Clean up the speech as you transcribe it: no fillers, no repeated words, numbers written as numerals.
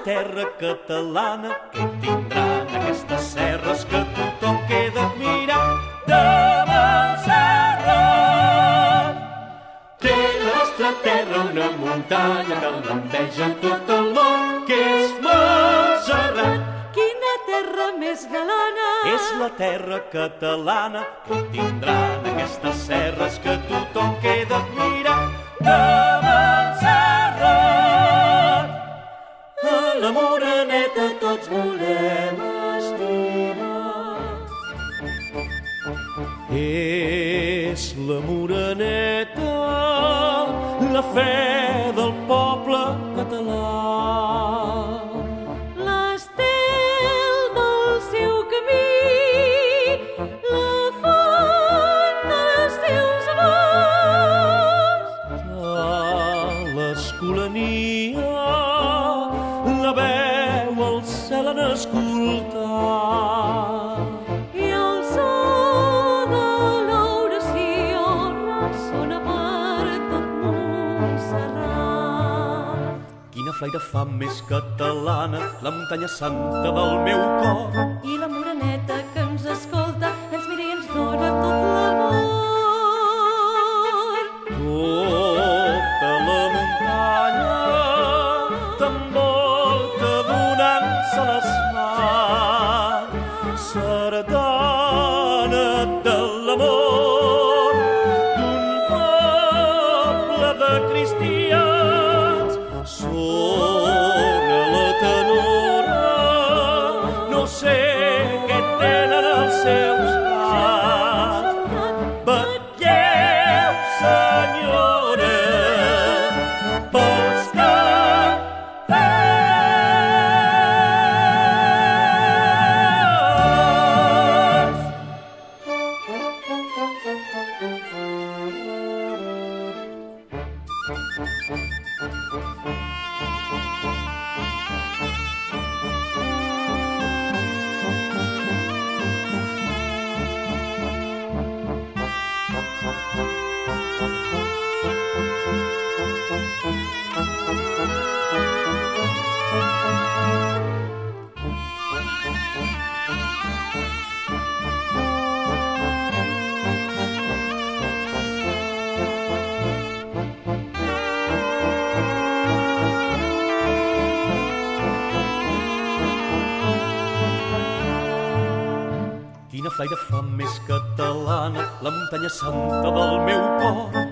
terra catalana, què tindran aquestes serres que tothom queda admirat de Montserrat? Té la nostra terra una muntanya que l'enveja tot el món, que és Montserrat. Quina terra més galana! És la terra catalana, que tindran aquestes serres que tothom queda admirat de Montserrat. A la Moreneta tots volem estimar. És la Moreneta, la fe del poble català. L'estel del seu camí, la font dels seus amors. A l'Escolania la veu al cel en escoltar. I el so de l'oració ressona per tot Montserrat. Quina flaire fa més catalana, la muntanya santa del meu cor. I la Moreneta que ens escolta ens mira i ens dona tot l'amor. Tota la muntanya t'envolta donant-se les mans. Sardana de l'amor d'un poble de cristians. Sona la tenora, no sé què té flaire fa més catalana, la muntanya santa del meu cor.